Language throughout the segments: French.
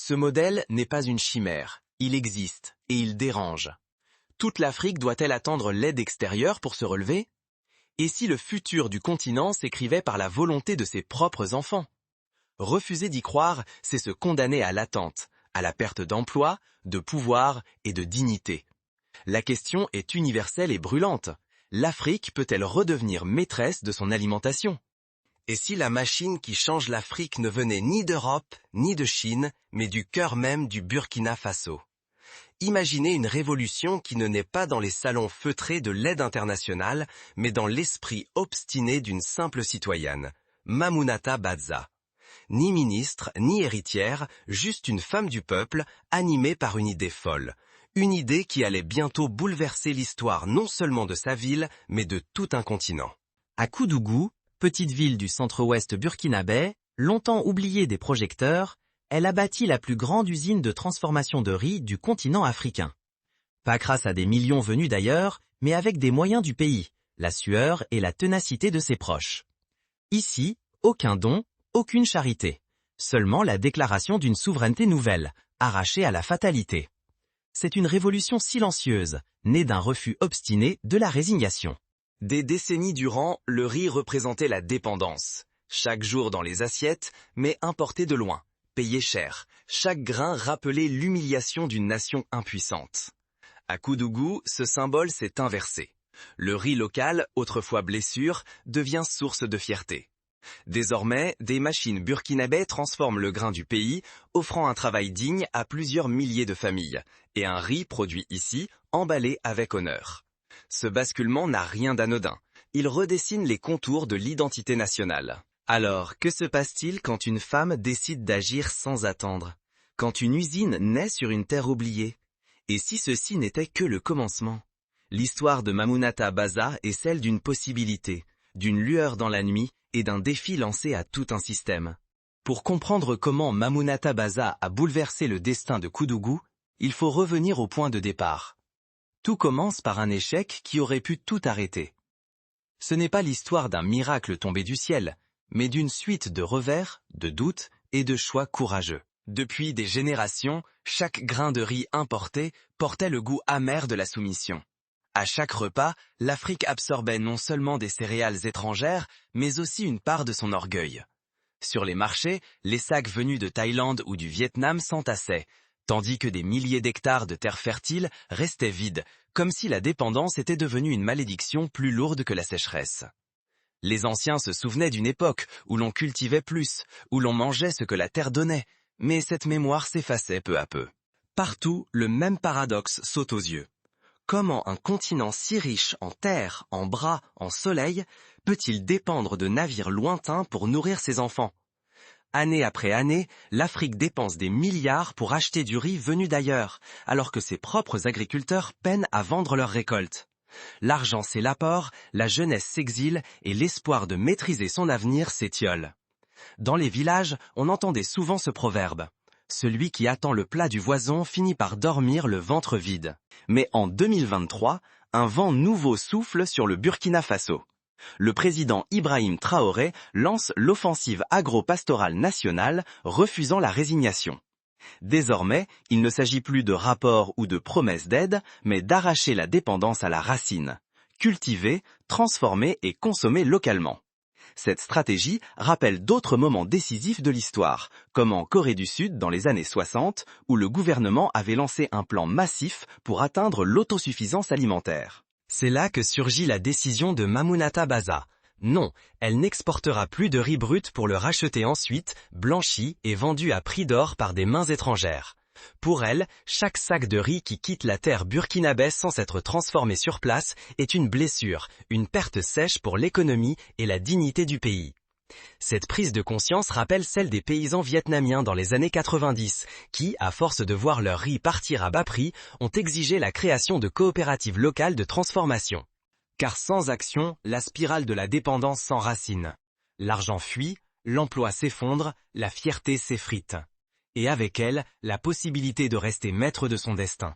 Ce modèle n'est pas une chimère, il existe, et il dérange. Toute l'Afrique doit-elle attendre l'aide extérieure pour se relever? Et si le futur du continent s'écrivait par la volonté de ses propres enfants? Refuser d'y croire, c'est se condamner à l'attente, à la perte d'emploi, de pouvoir et de dignité. La question est universelle et brûlante. L'Afrique peut-elle redevenir maîtresse de son alimentation? Et si la machine qui change l'Afrique ne venait ni d'Europe, ni de Chine, mais du cœur même du Burkina Faso? Imaginez une révolution qui ne naît pas dans les salons feutrés de l'aide internationale, mais dans l'esprit obstiné d'une simple citoyenne, Mamounata Bazza. Ni ministre, ni héritière, juste une femme du peuple, animée par une idée folle. Une idée qui allait bientôt bouleverser l'histoire non seulement de sa ville, mais de tout un continent. À Koudougou, petite ville du centre-ouest burkinabé, longtemps oubliée des projecteurs, elle a bâti la plus grande usine de transformation de riz du continent africain. Pas grâce à des millions venus d'ailleurs, mais avec des moyens du pays, la sueur et la ténacité de ses proches. Ici, aucun don, aucune charité. Seulement la déclaration d'une souveraineté nouvelle, arrachée à la fatalité. C'est une révolution silencieuse, née d'un refus obstiné de la résignation. Des décennies durant, le riz représentait la dépendance. Chaque jour dans les assiettes, mais importé de loin, payé cher. Chaque grain rappelait l'humiliation d'une nation impuissante. À Koudougou, ce symbole s'est inversé. Le riz local, autrefois blessure, devient source de fierté. Désormais, des machines burkinabè transforment le grain du pays, offrant un travail digne à plusieurs milliers de familles, et un riz produit ici, emballé avec honneur. Ce basculement n'a rien d'anodin. Il redessine les contours de l'identité nationale. Alors, que se passe-t-il quand une femme décide d'agir sans attendre? Quand une usine naît sur une terre oubliée? Et si ceci n'était que le commencement? L'histoire de Mamounata Bazza est celle d'une possibilité, d'une lueur dans la nuit et d'un défi lancé à tout un système. Pour comprendre comment Mamounata Bazza a bouleversé le destin de Koudougou, il faut revenir au point de départ. Tout commence par un échec qui aurait pu tout arrêter. Ce n'est pas l'histoire d'un miracle tombé du ciel, mais d'une suite de revers, de doutes et de choix courageux. Depuis des générations, chaque grain de riz importé portait le goût amer de la soumission. À chaque repas, l'Afrique absorbait non seulement des céréales étrangères, mais aussi une part de son orgueil. Sur les marchés, les sacs venus de Thaïlande ou du Vietnam s'entassaient, tandis que des milliers d'hectares de terres fertiles restaient vides, comme si la dépendance était devenue une malédiction plus lourde que la sécheresse. Les anciens se souvenaient d'une époque où l'on cultivait plus, où l'on mangeait ce que la terre donnait, mais cette mémoire s'effaçait peu à peu. Partout, le même paradoxe saute aux yeux. Comment un continent si riche en terre, en bras, en soleil, peut-il dépendre de navires lointains pour nourrir ses enfants? Année après année, l'Afrique dépense des milliards pour acheter du riz venu d'ailleurs, alors que ses propres agriculteurs peinent à vendre leurs récoltes. L'argent s'élabore, la jeunesse s'exile et l'espoir de maîtriser son avenir s'étiole. Dans les villages, on entendait souvent ce proverbe. Celui qui attend le plat du voisin finit par dormir le ventre vide. Mais en 2023, un vent nouveau souffle sur le Burkina Faso. Le président Ibrahim Traoré lance l'offensive agro-pastorale nationale, refusant la résignation. Désormais, il ne s'agit plus de rapports ou de promesses d'aide, mais d'arracher la dépendance à la racine. Cultiver, transformer et consommer localement. Cette stratégie rappelle d'autres moments décisifs de l'histoire, comme en Corée du Sud dans les années 60, où le gouvernement avait lancé un plan massif pour atteindre l'autosuffisance alimentaire. C'est là que surgit la décision de Mamounata Bazza. Non, elle n'exportera plus de riz brut pour le racheter ensuite, blanchi et vendu à prix d'or par des mains étrangères. Pour elle, chaque sac de riz qui quitte la terre burkinabè sans s'être transformé sur place est une blessure, une perte sèche pour l'économie et la dignité du pays. Cette prise de conscience rappelle celle des paysans vietnamiens dans les années 90, qui, à force de voir leur riz partir à bas prix, ont exigé la création de coopératives locales de transformation. Car sans action, la spirale de la dépendance s'enracine. L'argent fuit, l'emploi s'effondre, la fierté s'effrite. Et avec elle, la possibilité de rester maître de son destin.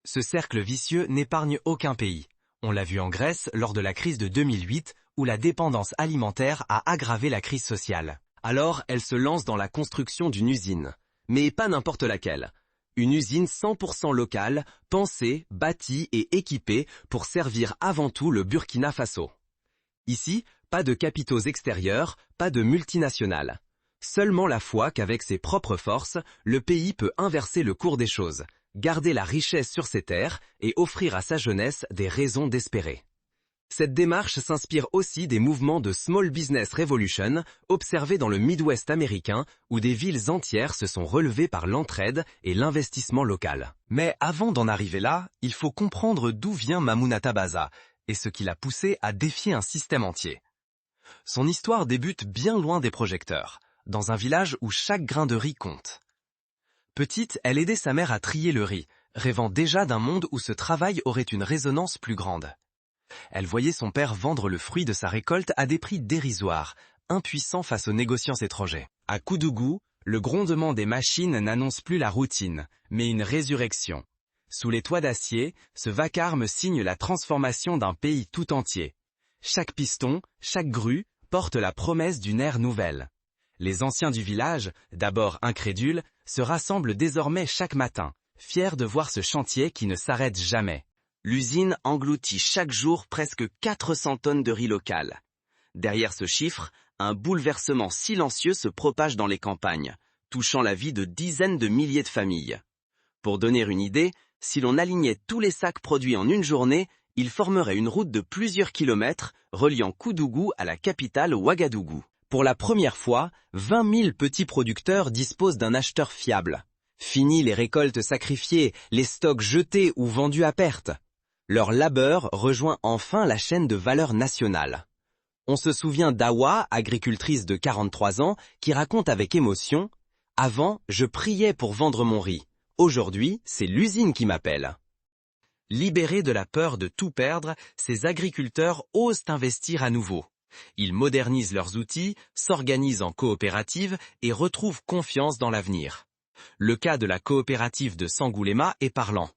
Ce cercle vicieux n'épargne aucun pays. On l'a vu en Grèce lors de la crise de 2008, où la dépendance alimentaire a aggravé la crise sociale. Alors, elle se lance dans la construction d'une usine. Mais pas n'importe laquelle. Une usine 100% locale, pensée, bâtie et équipée pour servir avant tout le Burkina Faso. Ici, pas de capitaux extérieurs, pas de multinationales. Seulement la foi qu'avec ses propres forces, le pays peut inverser le cours des choses, garder la richesse sur ses terres et offrir à sa jeunesse des raisons d'espérer. Cette démarche s'inspire aussi des mouvements de Small Business Revolution observés dans le Midwest américain où des villes entières se sont relevées par l'entraide et l'investissement local. Mais avant d'en arriver là, il faut comprendre d'où vient Mamounata Baza et ce qui l'a poussé à défier un système entier. Son histoire débute bien loin des projecteurs, dans un village où chaque grain de riz compte. Petite, elle aidait sa mère à trier le riz, rêvant déjà d'un monde où ce travail aurait une résonance plus grande. Elle voyait son père vendre le fruit de sa récolte à des prix dérisoires, impuissant face aux négociants étrangers. À Koudougou, le grondement des machines n'annonce plus la routine, mais une résurrection. Sous les toits d'acier, ce vacarme signe la transformation d'un pays tout entier. Chaque piston, chaque grue, porte la promesse d'une ère nouvelle. Les anciens du village, d'abord incrédules, se rassemblent désormais chaque matin, fiers de voir ce chantier qui ne s'arrête jamais. L'usine engloutit chaque jour presque 400 tonnes de riz local. Derrière ce chiffre, un bouleversement silencieux se propage dans les campagnes, touchant la vie de dizaines de milliers de familles. Pour donner une idée, si l'on alignait tous les sacs produits en une journée, il formerait une route de plusieurs kilomètres reliant Koudougou à la capitale Ouagadougou. Pour la première fois, 20 000 petits producteurs disposent d'un acheteur fiable. Fini les récoltes sacrifiées, les stocks jetés ou vendus à perte. Leur labeur rejoint enfin la chaîne de valeur nationale. On se souvient d'Awa, agricultrice de 43 ans, qui raconte avec émotion « Avant, je priais pour vendre mon riz. Aujourd'hui, c'est l'usine qui m'appelle. » Libérés de la peur de tout perdre, ces agriculteurs osent investir à nouveau. Ils modernisent leurs outils, s'organisent en coopératives et retrouvent confiance dans l'avenir. Le cas de la coopérative de Sangoulema est parlant.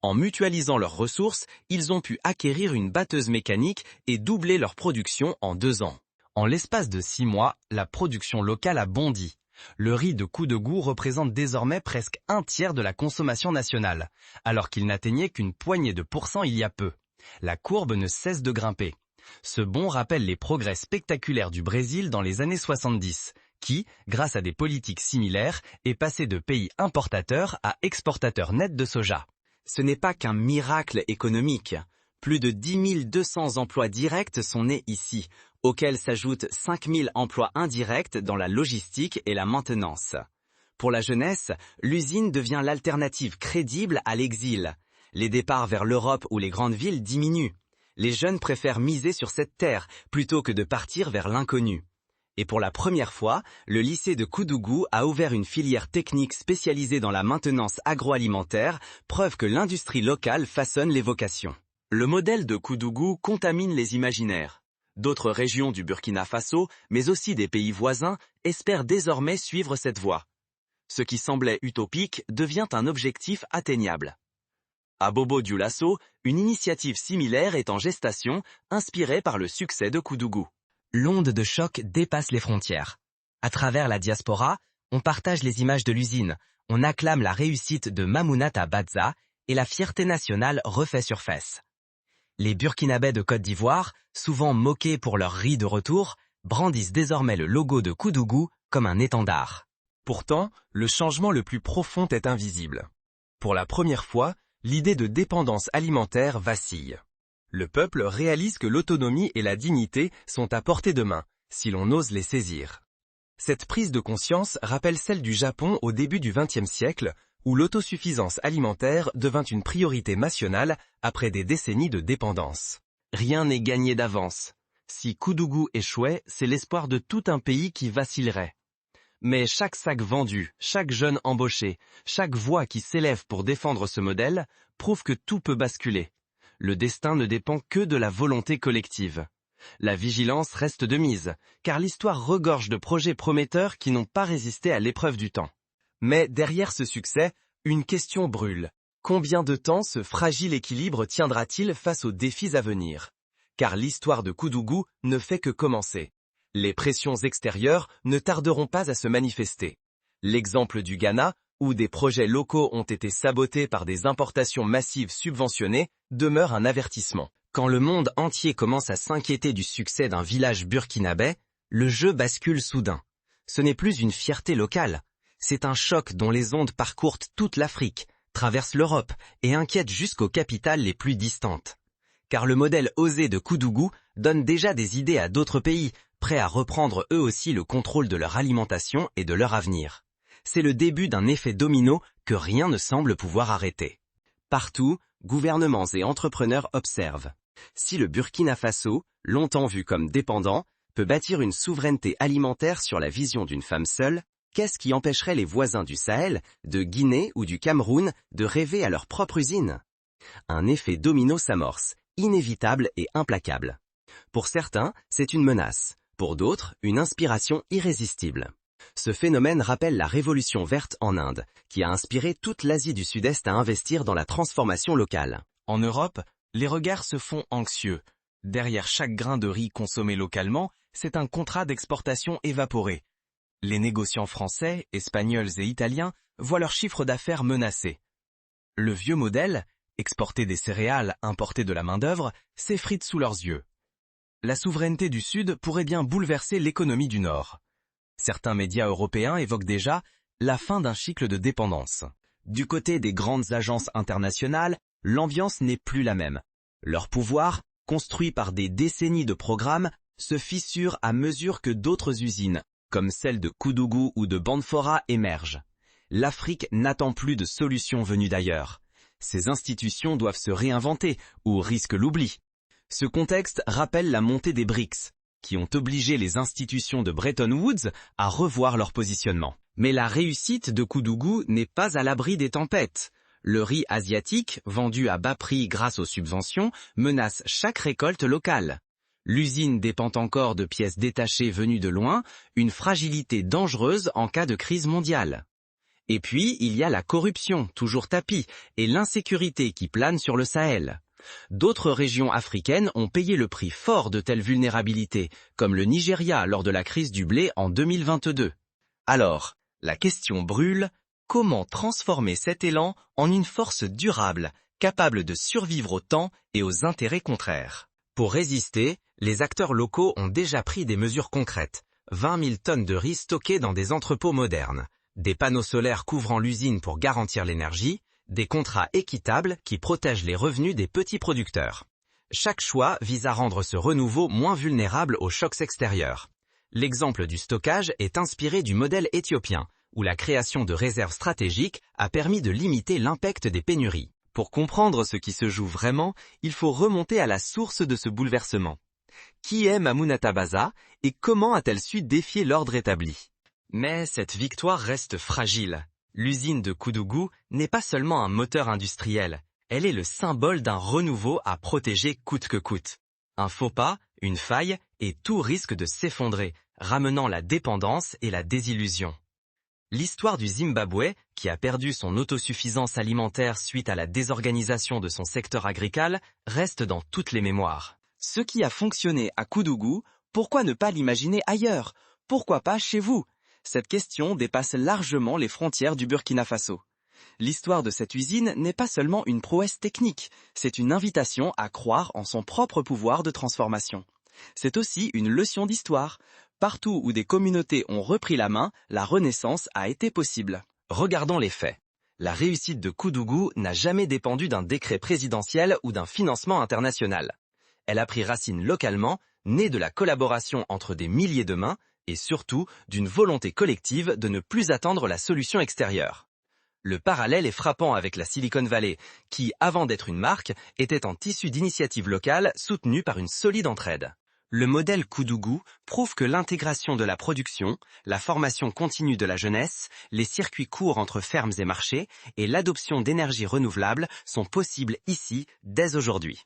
En mutualisant leurs ressources, ils ont pu acquérir une batteuse mécanique et doubler leur production en 2 ans. En l'espace de 6 mois, la production locale a bondi. Le riz de Koudougou représente désormais presque un tiers de la consommation nationale, alors qu'il n'atteignait qu'une poignée de pourcents il y a peu. La courbe ne cesse de grimper. Ce bond rappelle les progrès spectaculaires du Brésil dans les années 70, qui, grâce à des politiques similaires, est passé de pays importateur à exportateur net de soja. Ce n'est pas qu'un miracle économique. Plus de 10 200 emplois directs sont nés ici, auxquels s'ajoutent 5 000 emplois indirects dans la logistique et la maintenance. Pour la jeunesse, l'usine devient l'alternative crédible à l'exil. Les départs vers l'Europe ou les grandes villes diminuent. Les jeunes préfèrent miser sur cette terre plutôt que de partir vers l'inconnu. Et pour la première fois, le lycée de Koudougou a ouvert une filière technique spécialisée dans la maintenance agroalimentaire, preuve que l'industrie locale façonne les vocations. Le modèle de Koudougou contamine les imaginaires. D'autres régions du Burkina Faso, mais aussi des pays voisins, espèrent désormais suivre cette voie. Ce qui semblait utopique devient un objectif atteignable. À Bobo-Dioulasso, une initiative similaire est en gestation, inspirée par le succès de Koudougou. L'onde de choc dépasse les frontières. À travers la diaspora, on partage les images de l'usine, on acclame la réussite de Mamounata Baza et la fierté nationale refait surface. Les Burkinabés de Côte d'Ivoire, souvent moqués pour leur riz de retour, brandissent désormais le logo de Koudougou comme un étendard. Pourtant, le changement le plus profond est invisible. Pour la première fois, l'idée de dépendance alimentaire vacille. Le peuple réalise que l'autonomie et la dignité sont à portée de main, si l'on ose les saisir. Cette prise de conscience rappelle celle du Japon au début du XXe siècle, où l'autosuffisance alimentaire devint une priorité nationale après des décennies de dépendance. Rien n'est gagné d'avance. Si Koudougou échouait, c'est l'espoir de tout un pays qui vacillerait. Mais chaque sac vendu, chaque jeune embauché, chaque voix qui s'élève pour défendre ce modèle, prouve que tout peut basculer. Le destin ne dépend que de la volonté collective. La vigilance reste de mise, car l'histoire regorge de projets prometteurs qui n'ont pas résisté à l'épreuve du temps. Mais derrière ce succès, une question brûle. Combien de temps ce fragile équilibre tiendra-t-il face aux défis à venir? Car l'histoire de Koudougou ne fait que commencer. Les pressions extérieures ne tarderont pas à se manifester. L'exemple du Ghana, où des projets locaux ont été sabotés par des importations massives subventionnées, demeure un avertissement. Quand le monde entier commence à s'inquiéter du succès d'un village burkinabé, le jeu bascule soudain. Ce n'est plus une fierté locale, c'est un choc dont les ondes parcourent toute l'Afrique, traversent l'Europe et inquiètent jusqu'aux capitales les plus distantes. Car le modèle osé de Koudougou donne déjà des idées à d'autres pays, prêts à reprendre eux aussi le contrôle de leur alimentation et de leur avenir. C'est le début d'un effet domino que rien ne semble pouvoir arrêter. Partout, gouvernements et entrepreneurs observent. Si le Burkina Faso, longtemps vu comme dépendant, peut bâtir une souveraineté alimentaire sur la vision d'une femme seule, qu'est-ce qui empêcherait les voisins du Sahel, de Guinée ou du Cameroun, de rêver à leur propre usine? Un effet domino s'amorce, inévitable et implacable. Pour certains, c'est une menace, pour d'autres, une inspiration irrésistible. Ce phénomène rappelle la révolution verte en Inde, qui a inspiré toute l'Asie du Sud-Est à investir dans la transformation locale. En Europe, les regards se font anxieux. Derrière chaque grain de riz consommé localement, c'est un contrat d'exportation évaporé. Les négociants français, espagnols et italiens voient leur chiffre d'affaires menacé. Le vieux modèle, exporter des céréales, importer de la main-d'œuvre, s'effrite sous leurs yeux. La souveraineté du Sud pourrait bien bouleverser l'économie du Nord. Certains médias européens évoquent déjà la fin d'un cycle de dépendance. Du côté des grandes agences internationales, l'ambiance n'est plus la même. Leur pouvoir, construit par des décennies de programmes, se fissure à mesure que d'autres usines, comme celle de Koudougou ou de Banfora, émergent. L'Afrique n'attend plus de solutions venues d'ailleurs. Ces institutions doivent se réinventer ou risquent l'oubli. Ce contexte rappelle la montée des BRICS, qui ont obligé les institutions de Bretton Woods à revoir leur positionnement. Mais la réussite de Koudougou n'est pas à l'abri des tempêtes. Le riz asiatique, vendu à bas prix grâce aux subventions, menace chaque récolte locale. L'usine dépend encore de pièces détachées venues de loin, une fragilité dangereuse en cas de crise mondiale. Et puis, il y a la corruption, toujours tapis, et l'insécurité qui plane sur le Sahel. D'autres régions africaines ont payé le prix fort de telles vulnérabilités, comme le Nigeria lors de la crise du blé en 2022. Alors, la question brûle, comment transformer cet élan en une force durable, capable de survivre au temps et aux intérêts contraires? Pour résister, les acteurs locaux ont déjà pris des mesures concrètes. 20 000 tonnes de riz stockées dans des entrepôts modernes, des panneaux solaires couvrant l'usine pour garantir l'énergie, des contrats équitables qui protègent les revenus des petits producteurs. Chaque choix vise à rendre ce renouveau moins vulnérable aux chocs extérieurs. L'exemple du stockage est inspiré du modèle éthiopien, où la création de réserves stratégiques a permis de limiter l'impact des pénuries. Pour comprendre ce qui se joue vraiment, il faut remonter à la source de ce bouleversement. Qui est Mamounata Baza et comment a-t-elle su défier l'ordre établi? Mais cette victoire reste fragile. L'usine de Koudougou n'est pas seulement un moteur industriel, elle est le symbole d'un renouveau à protéger coûte que coûte. Un faux pas, une faille, et tout risque de s'effondrer, ramenant la dépendance et la désillusion. L'histoire du Zimbabwe, qui a perdu son autosuffisance alimentaire suite à la désorganisation de son secteur agricole, reste dans toutes les mémoires. Ce qui a fonctionné à Koudougou, pourquoi ne pas l'imaginer ailleurs? Pourquoi pas chez vous? Cette question dépasse largement les frontières du Burkina Faso. L'histoire de cette usine n'est pas seulement une prouesse technique, c'est une invitation à croire en son propre pouvoir de transformation. C'est aussi une leçon d'histoire. Partout où des communautés ont repris la main, la renaissance a été possible. Regardons les faits. La réussite de Koudougou n'a jamais dépendu d'un décret présidentiel ou d'un financement international. Elle a pris racine localement, née de la collaboration entre des milliers de mains, et surtout d'une volonté collective de ne plus attendre la solution extérieure. Le parallèle est frappant avec la Silicon Valley, qui, avant d'être une marque, était un tissu d'initiatives locales soutenues par une solide entraide. Le modèle Koudougou prouve que l'intégration de la production, la formation continue de la jeunesse, les circuits courts entre fermes et marchés et l'adoption d'énergies renouvelables sont possibles ici dès aujourd'hui.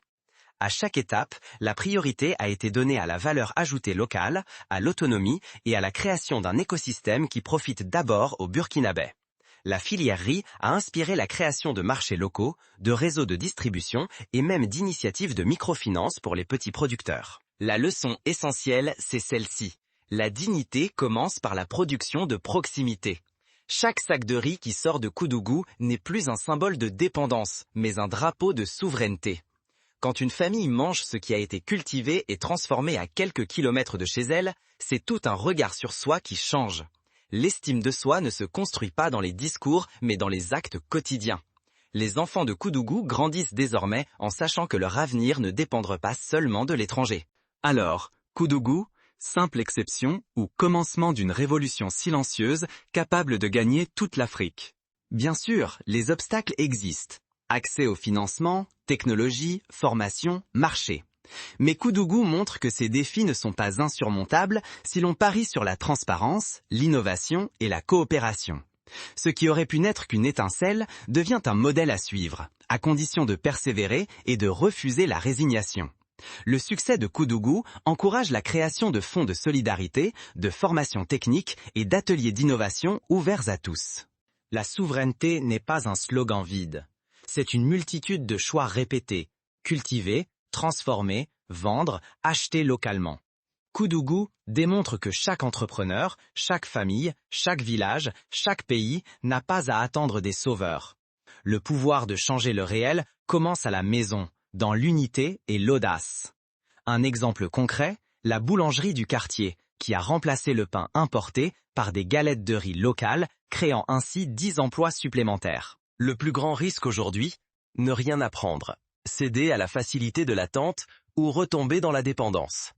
À chaque étape, la priorité a été donnée à la valeur ajoutée locale, à l'autonomie et à la création d'un écosystème qui profite d'abord aux Burkinabés. La filière riz a inspiré la création de marchés locaux, de réseaux de distribution et même d'initiatives de microfinance pour les petits producteurs. La leçon essentielle, c'est celle-ci. La dignité commence par la production de proximité. Chaque sac de riz qui sort de Koudougou n'est plus un symbole de dépendance, mais un drapeau de souveraineté. Quand une famille mange ce qui a été cultivé et transformé à quelques kilomètres de chez elle, c'est tout un regard sur soi qui change. L'estime de soi ne se construit pas dans les discours, mais dans les actes quotidiens. Les enfants de Koudougou grandissent désormais en sachant que leur avenir ne dépendra pas seulement de l'étranger. Alors, Koudougou, simple exception ou commencement d'une révolution silencieuse capable de gagner toute l'Afrique. Bien sûr, les obstacles existent. Accès au financement, technologie, formation, marché. Mais Koudougou montre que ces défis ne sont pas insurmontables si l'on parie sur la transparence, l'innovation et la coopération. Ce qui aurait pu n'être qu'une étincelle devient un modèle à suivre, à condition de persévérer et de refuser la résignation. Le succès de Koudougou encourage la création de fonds de solidarité, de formations techniques et d'ateliers d'innovation ouverts à tous. La souveraineté n'est pas un slogan vide. C'est une multitude de choix répétés, cultiver, transformer, vendre, acheter localement. Koudougou démontre que chaque entrepreneur, chaque famille, chaque village, chaque pays n'a pas à attendre des sauveurs. Le pouvoir de changer le réel commence à la maison, dans l'unité et l'audace. Un exemple concret, la boulangerie du quartier, qui a remplacé le pain importé par des galettes de riz locales, créant ainsi 10 emplois supplémentaires. Le plus grand risque aujourd'hui, ne rien apprendre, céder à la facilité de l'attente ou retomber dans la dépendance.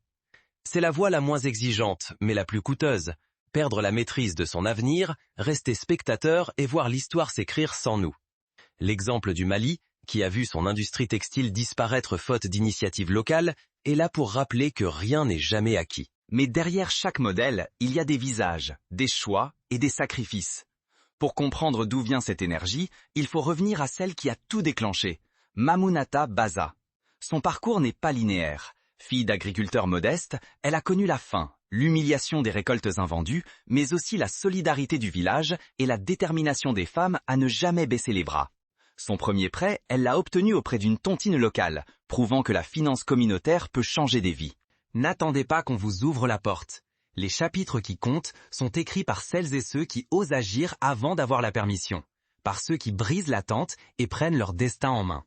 C'est la voie la moins exigeante, mais la plus coûteuse. Perdre la maîtrise de son avenir, rester spectateur et voir l'histoire s'écrire sans nous. L'exemple du Mali, qui a vu son industrie textile disparaître faute d'initiatives locales, est là pour rappeler que rien n'est jamais acquis. Mais derrière chaque modèle, il y a des visages, des choix et des sacrifices. Pour comprendre d'où vient cette énergie, il faut revenir à celle qui a tout déclenché, Mamounata Baza. Son parcours n'est pas linéaire. Fille d'agriculteur modeste, elle a connu la faim, l'humiliation des récoltes invendues, mais aussi la solidarité du village et la détermination des femmes à ne jamais baisser les bras. Son premier prêt, elle l'a obtenu auprès d'une tontine locale, prouvant que la finance communautaire peut changer des vies. N'attendez pas qu'on vous ouvre la porte. Les chapitres qui comptent sont écrits par celles et ceux qui osent agir avant d'avoir la permission, par ceux qui brisent l'attente et prennent leur destin en main.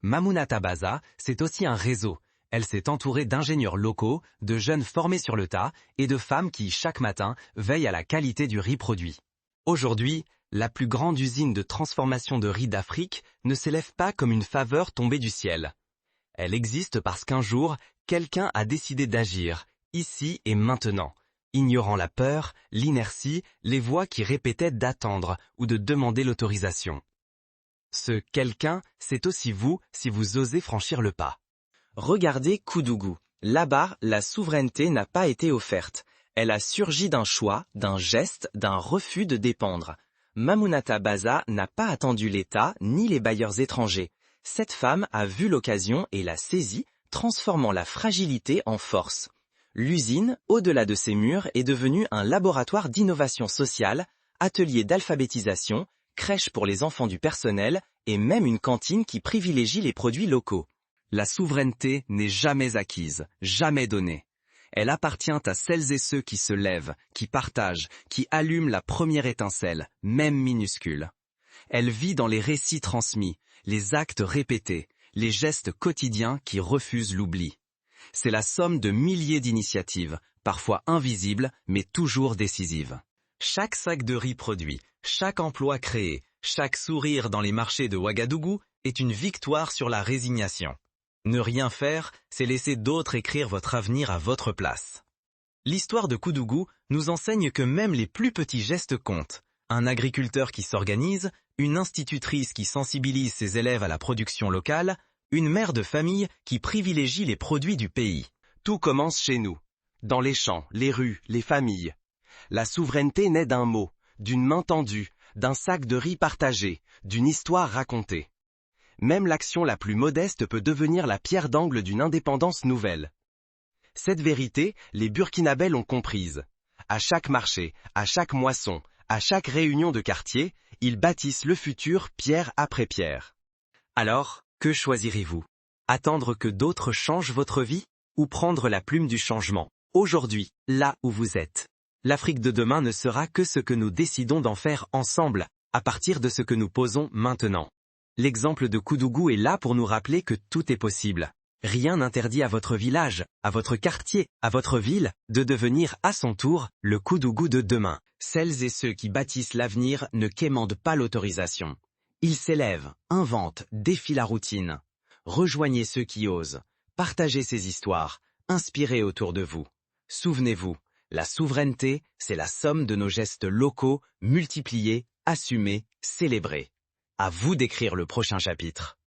Mamounata Baza, c'est aussi un réseau. Elle s'est entourée d'ingénieurs locaux, de jeunes formés sur le tas et de femmes qui, chaque matin, veillent à la qualité du riz produit. Aujourd'hui, la plus grande usine de transformation de riz d'Afrique ne s'élève pas comme une faveur tombée du ciel. Elle existe parce qu'un jour, quelqu'un a décidé d'agir, ici et maintenant, ignorant la peur, l'inertie, les voix qui répétaient d'attendre ou de demander l'autorisation. Ce quelqu'un, c'est aussi vous si vous osez franchir le pas. Regardez Koudougou. Là-bas, la souveraineté n'a pas été offerte. Elle a surgi d'un choix, d'un geste, d'un refus de dépendre. Mamounata Baza n'a pas attendu l'État ni les bailleurs étrangers. Cette femme a vu l'occasion et l'a saisie, transformant la fragilité en force. L'usine, au-delà de ses murs, est devenue un laboratoire d'innovation sociale, atelier d'alphabétisation, crèche pour les enfants du personnel et même une cantine qui privilégie les produits locaux. La souveraineté n'est jamais acquise, jamais donnée. Elle appartient à celles et ceux qui se lèvent, qui partagent, qui allument la première étincelle, même minuscule. Elle vit dans les récits transmis, les actes répétés, les gestes quotidiens qui refusent l'oubli. C'est la somme de milliers d'initiatives, parfois invisibles, mais toujours décisives. Chaque sac de riz produit, chaque emploi créé, chaque sourire dans les marchés de Ouagadougou est une victoire sur la résignation. Ne rien faire, c'est laisser d'autres écrire votre avenir à votre place. L'histoire de Koudougou nous enseigne que même les plus petits gestes comptent. Un agriculteur qui s'organise, une institutrice qui sensibilise ses élèves à la production locale, une mère de famille qui privilégie les produits du pays. Tout commence chez nous, dans les champs, les rues, les familles. La souveraineté naît d'un mot, d'une main tendue, d'un sac de riz partagé, d'une histoire racontée. Même l'action la plus modeste peut devenir la pierre d'angle d'une indépendance nouvelle. Cette vérité, les Burkinabés l'ont comprise. À chaque marché, à chaque moisson, à chaque réunion de quartier, ils bâtissent le futur pierre après pierre. Alors, que choisirez-vous? Attendre que d'autres changent votre vie ou prendre la plume du changement, aujourd'hui, là où vous êtes? L'Afrique de demain ne sera que ce que nous décidons d'en faire ensemble, à partir de ce que nous posons maintenant. L'exemple de Koudougou est là pour nous rappeler que tout est possible. Rien n'interdit à votre village, à votre quartier, à votre ville, de devenir à son tour le Koudougou de demain. Celles et ceux qui bâtissent l'avenir ne quémandent pas l'autorisation. Ils s'élèvent, inventent, défient la routine. Rejoignez ceux qui osent. Partagez ces histoires. Inspirez autour de vous. Souvenez-vous, la souveraineté, c'est la somme de nos gestes locaux, multipliés, assumés, célébrés. À vous d'écrire le prochain chapitre.